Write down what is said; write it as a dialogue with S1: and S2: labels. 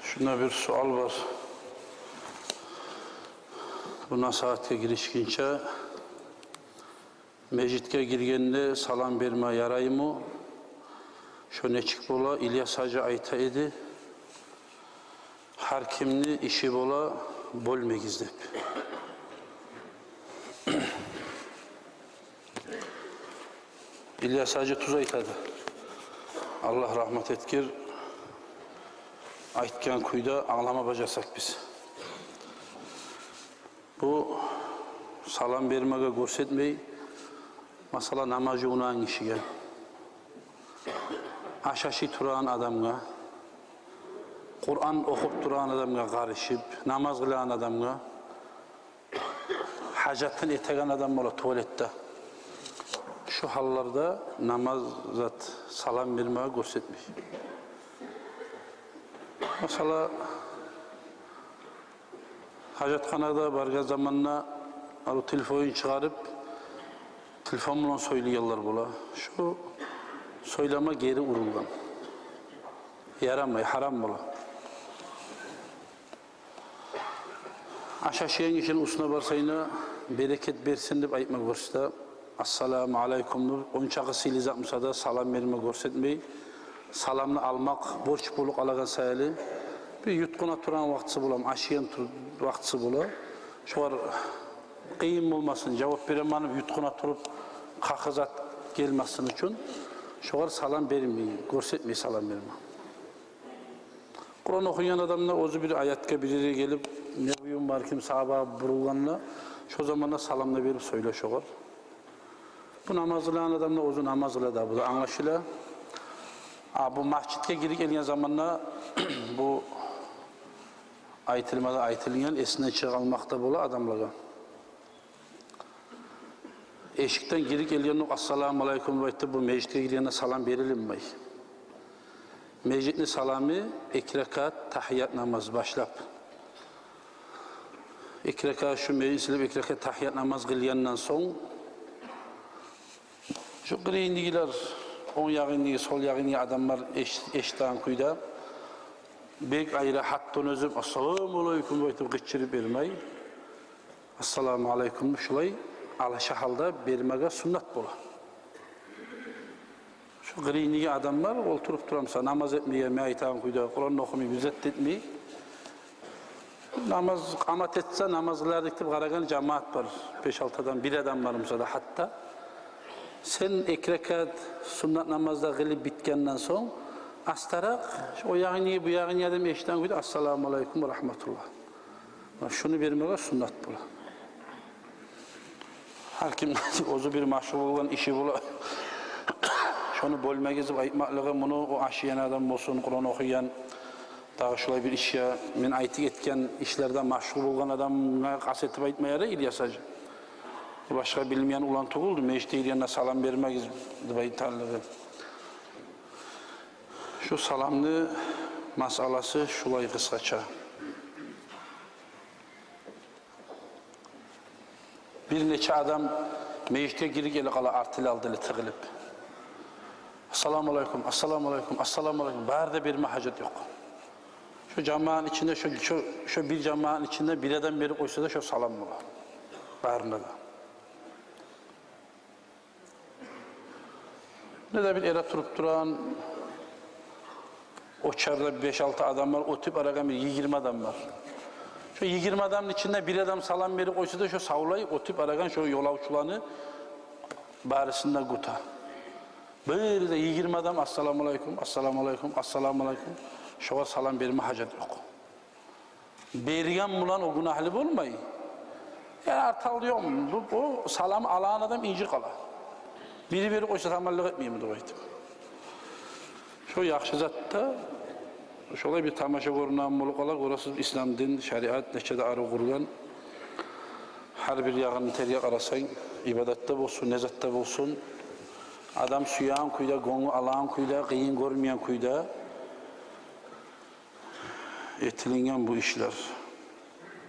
S1: Şuna bir sual var. Bu nasihatga girişkince mecitke girgende salam berme yarayımı? Şu neçik bola İlyas Hacı ayta edi. Her kimni işi bola bölmegiz dep. İlyas Hacı tuz aytadı. Allah rahmet etkir. Aytgan kuyda ağlama bacasak biz. Bu salam bermege görsetmey, masala namazı unan kişiye, aşaşı turan adamga, Kur'an okup turan adamga karışıp, namaz kılan adamga, hacatın etegen adam bola tuvalette. Şu hallarda namaz zat salam bermege görsetmey. Mesela hacatxanada barga zamanla alı telefonu çıkarıp telefonla söyleyenler bola. Şu söyleme geri urulgan. Yaramay, haram bola. Aşaşıyan kişinin usuna barsayına bereket bersin dep aytma görse, assalamu aleykum dep onçağı silizatmasa da salam verme görsetmey. Salamını almak, borç bulup alagan sayılı. Bir yutkuna turan vaktisi bulam, aşıyan vaktisi bulam. Şu var, kıyım olmasın, cevap veremanıp yutkuna turup kakızat gelmesin için şu var salam vermeyin, görsetmeyin salam verme. Kur'an okuyan adamla ozu bir ayatka biri gelip ne buyum var kim sahaba burulganla şu zamanla salamla verip söyle şu var. Bu namazlayan adamla ozu namazla da bu da anlaşıla. Bu masjidke girip gelgen zamanla bu aytılmada aytılgan esine çıkalmakta bola adamlara. Eşikten girip gelgen assalamu aleykum aytı bu meclite girgende salam verilinmey. Meclit'in salamı 2 rekat tahiyyat namaz başlap. 2 rekat şu meclisle 2 rekat tahiyyat namaz kılgandan son şu kırıyındigiler on yağınlığı, sol yağınlığı adamlar eşitağın kuyda. Bek ayrı hattın özüm, assalamu aleykum baytıp geçirip vermey. Assalamu aleykum şulay, alaşa halda vermege sünnet bola. Şu kırıyınlığı adamlar oturup duramsa, namaz etmeye, meytağın kuyda, Kur'an okumayı, güzet etmeyi. Namaz, kamat etse namazlar diktip karagan cemaat var. 5-6'dan bir adam var mesela hatta. Sen 2 rekat sünnet namazda kılıp bitkenden son astarak o yağını bu yağını adam eşten koydu. Assalamu aleykum ve rahmetullah. Şunu vermeye sünnet bula. Hakim ozu bir maşhur olan işi bula. Şunu bölmegizip aytmaklığı bunu o aşıyan adam olsun, Kur'an okuyan daha şulay bir iş ya. Men aytık etken işlerden maşhur olan adamına kasetip aytmayarı İlyas Hacı. Başka bilmeyen ulan tuğuldu. Meclite girgende salam vermek baytanlığı. Şu salamlı masalası şulay kısaça. Bir neçe adam meclite girip gele kala artılı aldılı tıkılıp. Assalamu aleykum, assalamu aleykum, assalamu aleykum. Bağırda verme hacet yok. Şu cemaatin içinde, şu bir cemaatin içinde bir adam beri koysa da şu salam mı var? Bağırında da. Ne de bir yere turup duran o çarda 5-6 adam var, o tip aragan bir 20 adam var. Şu 20 adamın içinde bir adam salam beri koysa da şu savlayı o tip aragan şu yolavçularını barısında guta. Böyle de 20 adam assalamu aleykum, assalamu aleykum, assalamu aleykum. Şuna salam verme hacet yok. Bergen bulan o günahlı olmayı. Yani artalıyor mu? O salam alan adam inci kala. Biri koysa tamallık etmeyeyim de oydu. Şu yaxşı zatta, şolay bir tamaşa korunan bulup alak, orası İslam din, şeriat, neçede arı kurulan. Her bir yağını teriyak arasan, ibadette bulsun, nezatte bulsun. Adam suyan kuyda, gonu alan kuyda, kıyın görmeyen kuyda. Etilingen bu işler.